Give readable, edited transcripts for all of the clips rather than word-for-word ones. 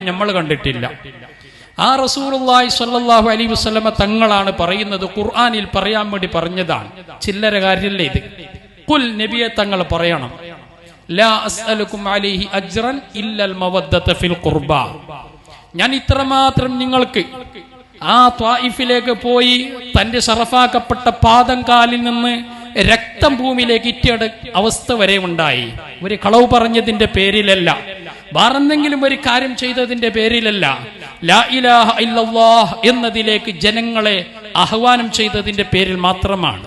നമ്മൾ കണ്ടിട്ടില്ല. ആ റസൂലുള്ളാഹി സ്വല്ലല്ലാഹു അലൈഹി വസല്ലമ തങ്ങളാണ് പറയുന്നത്, ഖുർആനിൽ പറയാൻ വേണ്ടി പറഞ്ഞതാണ്. ചില്ലറ കാര്യമല്ലേ ഇത്. ഖുൽ, നബിയെ തങ്ങൾ പറയണം, ലാ അസ്അലുക്കും അലൈഹി അജ്റൻ ഇല്ലൽ മവദ്ദത ഫിൽ ഖുർബ. ഞാൻ ഇത്രമാത്രം നിങ്ങൾക്ക് ആ ത്വായിഫിലേക്ക് പോയി തന്റെ ശറഫാക്കപ്പെട്ട പാദം കാലിൽ നിന്ന് രക്തം ഭൂമിയിലേക്ക് ഇറ്റിയുടെ അവസ്ഥ വരെ ഉണ്ടായി. ഒരു കളവ് പറഞ്ഞതിന്റെ പേരിലല്ല, വേറെന്തെങ്കിലും ഒരു കാര്യം ചെയ്തതിന്റെ പേരിലല്ല, ലാ ഇലാഹ ഇല്ലല്ലാഹ് എന്നതിലേക്ക് ജനങ്ങളെ ആഹ്വാനം ചെയ്തതിന്റെ പേരിൽ മാത്രമാണ്.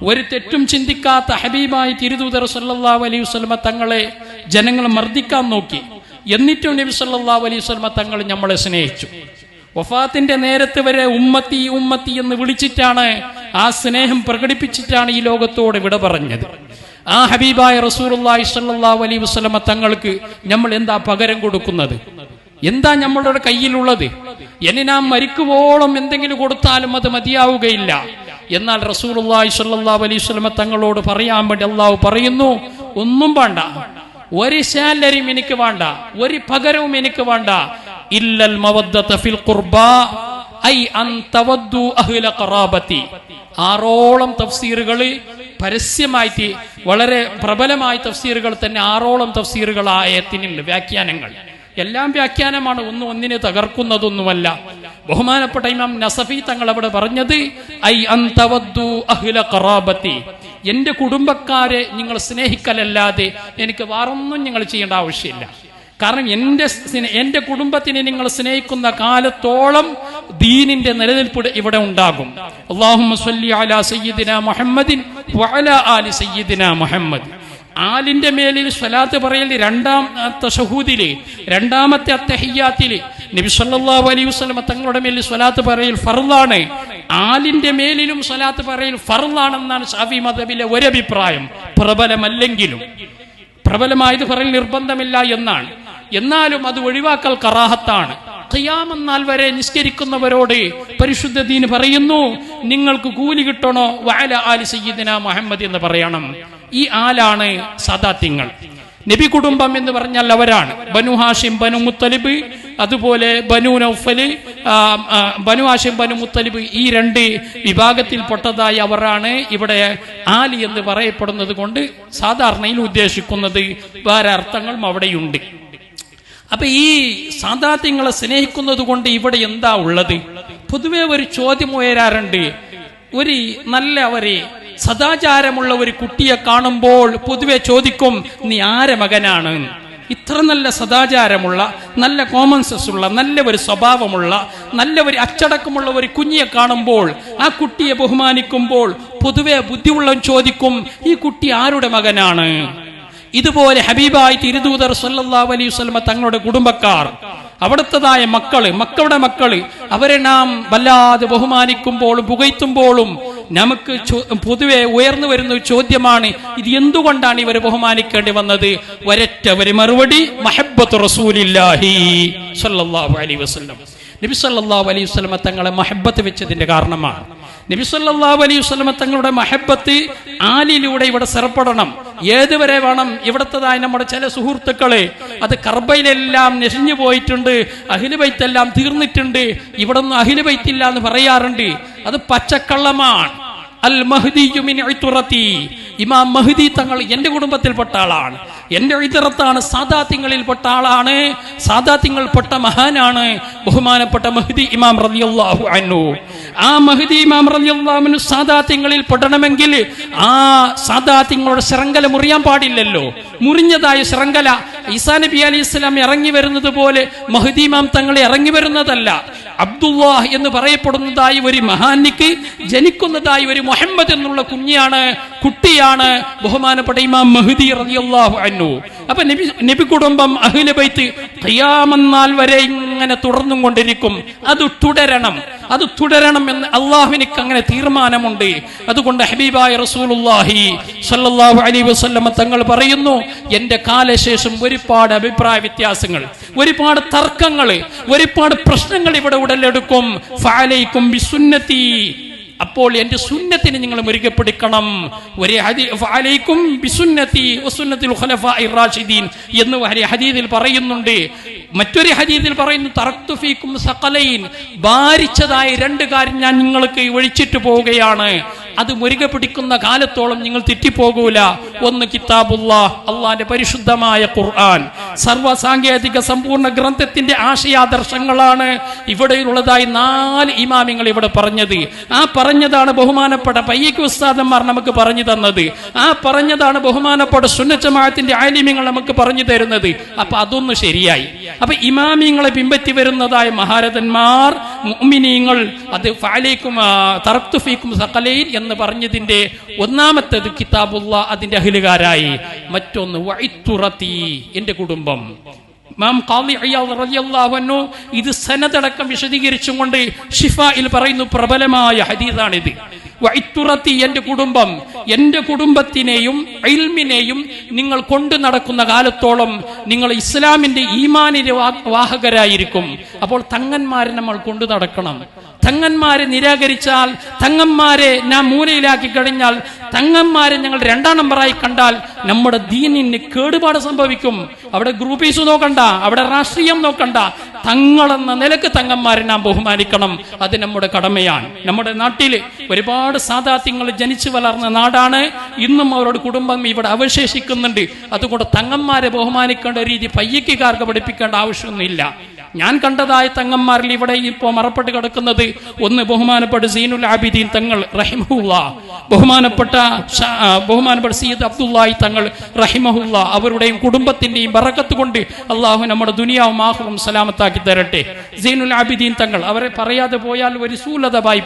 ഒരു തെറ്റും ചിന്തിക്കാത്ത ഹബീബായ തിരുദൂതർ സല്ലല്ലാഹു അലൈഹി വസല്ലമ തങ്ങളെ ജനങ്ങൾ മർദ്ദിക്കാൻ നോക്കി. എന്നിട്ടും നബി സല്ലല്ലാഹു അലൈഹി വസല്ലമ തങ്ങൾ നമ്മളെ സ്നേഹിച്ചു. വഫാത്തിന്റെ നേരത്ത് വരെ ഉമ്മത്തി ഉമ്മത്തി എന്ന് വിളിച്ചിട്ടാണ്, ആ സ്നേഹം പ്രകടിപ്പിച്ചിട്ടാണ് ഈ ലോകത്തോട് വിട പറഞ്ഞത്. ആ ഹബീബായ റസൂലുള്ളാഹി സ്വല്ലല്ലാഹു അലൈഹി വസല്ലമ തങ്ങൾക്ക് നമ്മൾ എന്താ പകരം കൊടുക്കുന്നത്? എന്താ നമ്മളുടെ കയ്യിലുള്ളത്? ഇനി നാം മരിക്കുവോളം എന്തെങ്കിലും കൊടുത്താലും അത് മതിയാവുകയില്ല. എന്നാൽ റസൂലുള്ളാഹി സ്വല്ലല്ലാഹു അലൈഹി വസല്ലമ തങ്ങളോട് പറയാൻ വേണ്ടി അള്ളാഹു പറയുന്നു, ഒന്നും വേണ്ട, ഒരു സാലറിയും എനിക്ക് വേണ്ട, ഒരു പകരവും എനിക്ക് വേണ്ട. ഇല്ലൽ മവദ്ദത ഫിൽ ഖുർബാ ഐ അൻ തവദ്ദു അഹ്ല ഖറാബതി. 6ഓളം തഫ്സീറുകൾ പരസ്യമായിട്ട്, വളരെ പ്രബലമായ തഫ്സീറുകൾ തന്നെ 6ഓളം തഫ്സീറുകൾ ആയത്തിനുണ്ട്, വ്യാഖ്യാനങ്ങൾ. എല്ലാം വ്യാഖ്യാനമാണ്, ഒന്നിനെ തകർക്കുന്നതൊന്നുമല്ല. ബഹുമാനപ്പെട്ട ഇമാം നസഫി തങ്ങൾ അവിടെ പറഞ്ഞത്, ഐ അൻ തവദ്ദു അഹ്ല ഖറാബതി, എന്റെ കുടുംബക്കാരെ നിങ്ങൾ സ്നേഹിക്കലല്ലാതെ എനിക്ക് വേറൊന്നും നിങ്ങൾ ചെയ്യേണ്ട ആവശ്യമില്ല. കാരണം എന്റെ കുടുംബത്തിനെ നിങ്ങൾ സ്നേഹിക്കുന്ന കാലത്തോളം ദീനിന്റെ നിലനിൽപ്പ് ഇവിടെ ഉണ്ടാകും. അല്ലാഹുമ്മ സ്വല്ലി അലാ സയ്യിദിനാ മുഹമ്മദിൻ വഅലാ ആലി സയ്യിദിനാ മുഹമ്മദ്. ആലിന്റെ മേലിൽ സ്വലാത്ത് പറയൽ രണ്ടാമത്തെ ശഹൂദില്, രണ്ടാമത്തെ അത്തഹിയ്യാത്തില് നബി സല്ലല്ലാഹു അലൈഹി വസല്ലം തങ്ങളുടെ മേലിൽ സ്വലാത്ത് പറയൽ ഫർളാണ്. ആലിന്റെ മേലിലും സ്വലാത്ത് പറയൽ ഫർളാണെന്നാണ് ശാഫി മദ്ഹബിലെ ഒരഭിപ്രായം. പ്രബലമല്ലെങ്കിലും, പ്രബലമായത് പറയൽ നിർബന്ധമില്ല എന്നാണ്. എന്നാലും അത് ഒഴിവാക്കൽ കറാഹത്താണ്. ഖിയാമത്ത് നാൾ വരെ നിസ്കരിക്കുന്നവരോട് പരിശുദ്ധ ദീൻ പറയുന്നു, നിങ്ങൾക്ക് കൂലി കിട്ടണോ വഅല ആലി സയ്യിദിനാ മുഹമ്മദ് എന്ന് പറയണം. ഈ ആലാണ് സാദാത്യങ്ങൾ. നബി കുടുംബം എന്ന് പറഞ്ഞാൽ അവരാണ് ബനു ഹാഷിം, ബനു മുത്തലിബ്, അതുപോലെ ബനു നൗഫൽ, ബനു ഹാഷിം, ബനു മുത്തലിബ്, ഈ 2 വിഭാഗത്തിൽപ്പെട്ടതായി അവരാണ് ഇവിടെ ആലി എന്ന് പറയപ്പെടുന്നത് കൊണ്ട് സാധാരണയിൽ ഉദ്ദേശിക്കുന്നത് വേറെ അർത്ഥങ്ങളും അവിടെയുണ്ട്. അപ്പൊ ഈ സാദാത്യങ്ങളെ സ്നേഹിക്കുന്നത് കൊണ്ട് ഇവിടെ എന്താ ഉള്ളത്? പൊതുവെ ഒരു ചോദ്യം ഉയരാറുണ്ട്. ഒരു സദാചാരമുള്ള ഒരു കുട്ടിയെ കാണുമ്പോൾ പൊതുവെ ചോദിക്കും, നീ ആരെ മകനാണ്? ഇത്ര നല്ല സദാചാരമുള്ള, നല്ല കോമൺ സെൻസ് ഉള്ള, നല്ല ഒരു സ്വഭാവമുള്ള, നല്ല ഒരു അച്ചടക്കമുള്ള ഒരു കുഞ്ഞിയെ കാണുമ്പോൾ, ആ കുട്ടിയെ ബഹുമാനിക്കുമ്പോൾ പൊതുവെ ബുദ്ധിയുള്ളവൻ ചോദിക്കും, ഈ കുട്ടി ആരുടെ മകനാണ്? ഇതുപോലെ ഹബീബായി തിരുദൂതർ സല്ലല്ലാഹു അലൈഹി വസല്ലമ തങ്ങളുടെ കുടുംബക്കാർ, അവിടുത്തതായ മക്കളുടെ മക്കള്, അവരെ നാം വല്ലാതെ ബഹുമാനിക്കുമ്പോഴും പുകഴ്ത്തുമ്പോഴും നമുക്ക് പൊതുവെ ഉയർന്നു വരുന്ന ഒരു ചോദ്യമാണ്, ഇത് എന്തുകൊണ്ടാണ് ഇവരെ ബഹുമാനിക്കേണ്ടി വന്നത്? ഒരൊറ്റ ഒരു മറുപടി, മഹബ്ബത്തു റസൂലില്ലാഹി സ്വല്ലല്ലാഹു അലൈഹി വസല്ലം. നബി സല്ലല്ലാഹു അലൈഹി വസല്ലമ തങ്ങളെ മഹബ്ബത്ത് വെച്ചതിന്റെ കാരണമാണ്. നബി സല്ലല്ലാഹു അലൈഹി വസല്ലമ തങ്ങളുടെ മഹബ്ബത്ത് ആലിലൂടെ ഇവിടെ സ്ഥിരപ്പെടണം. ഏതുവരെ വേണം? ഇവിടത്തതായ നമ്മുടെ ചില സുഹൃത്തുക്കളെ, അത് കർബയിലെല്ലാം നശിഞ്ഞു പോയിട്ടുണ്ട്, അഹ്ലു ബൈത്തെല്ലാം തീർന്നിട്ടുണ്ട്, ഇവിടെ ഒന്നും അഹ്ലു ബൈത്തില്ല എന്ന് പറയാറുണ്ട്. അത് പച്ചക്കള്ളമാണ്. അൽ മഹ്ദിയു മിൻ ഇതുറതി, ഇമാം മഹ്ദി തങ്ങൾ എന്റെ കുടുംബത്തിൽപ്പെട്ട ആളാണ്, എന്റെ ഇതറത്താണ്, സാദാത്യങ്ങളിൽപ്പെട്ട ആളാണ്, സാദാത്യങ്ങളിൽപ്പെട്ട മഹാനാണ് ബഹുമാനപ്പെട്ട മഹ്ദി ഇമാം റളിയല്ലാഹു അൻഹു. ആ മഹ്ദി ഇമാം റളിയല്ലാഹു അൻഹു സാദാത്യങ്ങളിൽ പെടണമെങ്കിൽ ആ സാദാത്യങ്ങളുടെ ശൃംഖല മുറിയാൻ പാടില്ലല്ലോ. മുറിഞ്ഞതായ ശൃംഖല ഈസാ നബി അലൈഹിസ്സലാം ഇറങ്ങി വരുന്നത് പോലെ മഹ്ദി ഇമാം തങ്ങൾ ഇറങ്ങി വരുന്നതല്ല. അബ്ദുല്ലാഹ് എന്ന് പറയപ്പെടുന്നതായി ഒരു മഹാനിക്ക് ജനിക്കുന്നതായി ഒരു മുഹമ്മദ് എന്നുള്ള കുട്ടിയാണ് ബഹുമാനപ്പെട്ട ഇമാം മഹ്ദി റളിയല്ലാഹു അൻഹു. അപ്പൊ നബി കുടുംബം അഹ്ലു ബൈത്ത് ഖിയാമത്ത് നാൾ വരെ ഇങ്ങനെ തുടർന്നും കൊണ്ടിരിക്കും. അത് തുടരണം എന്ന് അള്ളാഹുവിനിക്ക് അങ്ങനെ തീർമാനമുണ്ട്. അതുകൊണ്ട് ഹബീബായ റസൂലുള്ളാഹി സ്വല്ലല്ലാഹു അലൈഹി വസല്ലം തങ്ങൾ പറയുന്നു, എന്റെ കാലശേഷം ഒരുപാട് അഭിപ്രായ വ്യത്യാസങ്ങൾ, ഒരുപാട് തർക്കങ്ങൾ, ഒരുപാട് പ്രശ്നങ്ങൾ ഇവിടെ ഉടലെടുക്കും. ഫഅലൈക്കും ബിസുന്നതി, അപ്പോൾ എന്റെ സുന്നത്തിനെ നിങ്ങൾ മുറുകെ പിടിക്കണം. ഫഅലൈക്കും ബിസുന്നതി വസുന്നതിൽ ഖുലഫാഇർ റാഷിദീൻ എന്ന് ഹദീസിൽ പറയുന്നുണ്ട്. മറ്റൊരു ഹദീസിൽ പറയുന്നു തറക്തു ഫീക്കും സഖലൈൻ, ഭാരിച്ചതായ 2 കാര്യം ഞാൻ നിങ്ങൾക്ക് ഒഴിച്ചിട്ട് പോവുകയാണ്. അത് മുറുകെ പിടിക്കുന്ന കാലത്തോളം നിങ്ങൾ തെറ്റിപ്പോകൂല. ഒന്ന് കിതാബുല്ലാഹ്, അള്ളാന്റെ പരിശുദ്ധമായ ഖുർആൻ, സർവ്വസാങ്കേതിക സമ്പൂർണ്ണ ഗ്രന്ഥത്തിന്റെ ആശയാദർശങ്ങളാണ് ഇവിടെയുള്ളതായി 4 ഇമാമിങ്ങൾ ഇവിടെ പറഞ്ഞത്. ആ പറഞ്ഞതാണ് ബഹുമാനപ്പെട്ട പയ്യക്ക് ഉസ്താദന്മാർ നമുക്ക് പറഞ്ഞു തന്നത്. ആ പറഞ്ഞതാണ് ബഹുമാനപ്പെട്ട സുന്നത്ത് ജമാഅത്തിന്റെ ആലിമീങ്ങൾ നമുക്ക് പറഞ്ഞു തരുന്നത്. അപ്പൊ അതൊന്ന് ശരിയായി. അപ്പൊ ഇമാമിങ്ങളെ പിൻപറ്റി വരുന്നതായ മഹാരഥന്മാർ, മുഅ്മിനീങ്ങൾ, അത് ഫഅലൈക്കും തറക്തു ഫീക്കും സഖലൈൻ എന്ന് പറഞ്ഞതിന്റെ ഒന്നാമത്തേത് കിതാബുല്ലാഹ്, അതിന്റെ അഹ്ലുകാരായി. മറ്റൊന്ന് വഇത്തുറതി, എന്റെ കുടുംബം. ഇമാം ഖാദി ഇയാദ് റളിയല്ലാഹു അൻഹു ഇത് സനദടക്കം വിശദീകരിച്ചുകൊണ്ട് ഷിഫായിൽ പറയുന്നു, പ്രബലമായ ഹദീസാണിത്. വഇത്തുറതി, എന്റെ കുടുംബം, എന്റെ കുടുംബത്തിനെയും ഇൽമിനെയും നിങ്ങൾ കൊണ്ടു നടക്കുന്ന കാലത്തോളം നിങ്ങൾ ഇസ്ലാമിന്റെ ഈമാനിന്റെ വാഹകരായിരിക്കും. അപ്പോൾ തങ്ങന്മാരെ നമ്മൾ കൊണ്ടു നടക്കണം. തങ്ങന്മാരെ നിരാകരിച്ചാൽ, തങ്ങന്മാരെ നാം മൂലയിലാക്കി കഴിഞ്ഞാൽ, തങ്ങന്മാരെ ഞങ്ങൾ 2ാം നമ്പറായി കണ്ടാൽ നമ്മുടെ ദീനിന് കേടുപാട് സംഭവിക്കും. അവിടെ ഗ്രൂപ്പീസ് നോക്കണ്ട, അവിടെ രാഷ്ട്രീയം നോക്കണ്ട. തങ്ങളെന്ന നിലക്ക് തങ്ങന്മാരെ നാം ബഹുമാനിക്കണം. അത് നമ്മുടെ കടമയാണ്. നമ്മുടെ നാട്ടിൽ ഒരുപാട് സാദാത്യങ്ങൾ ജനിച്ചു വളർന്ന നാടാണ്. ഇന്നും അവരുടെ കുടുംബം ഇവിടെ അവശേഷിക്കുന്നുണ്ട്. അതുകൊണ്ട് തങ്ങന്മാരെ ബഹുമാനിക്കേണ്ട രീതി പയ്യക്കാർക്ക് പഠിപ്പിക്കേണ്ട ആവശ്യമൊന്നുമില്ല. ഞാൻ കണ്ടതായ തങ്ങന്മാരിൽ ഇവിടെ ഇപ്പോൾ മറപ്പെട്ട് കിടക്കുന്നത് ഒന്ന് ബഹുമാനപ്പെട്ട സീനുൽ ആബിദീൻ തങ്ങൾ റഹിമഹുല്ലാഹ്, ബഹുമാനപ്പെട്ട സയ്യിദ് അബ്ദുല്ലാഹി തങ്ങൾ റഹിമഹുല്ലാഹ്. അവരുടെയും കുടുംബത്തിന്റെയും ബറക്കത്ത് കൊണ്ട് അള്ളാഹു നമ്മുടെ ദുനിയാവും ആഖിറവും സലാമത്താക്കി തരട്ടെ. സീനുൽ ആബിദീൻ തങ്ങൾ, അവരെ പറയാതെ പോയാൽ ഒരു സൂലതമായി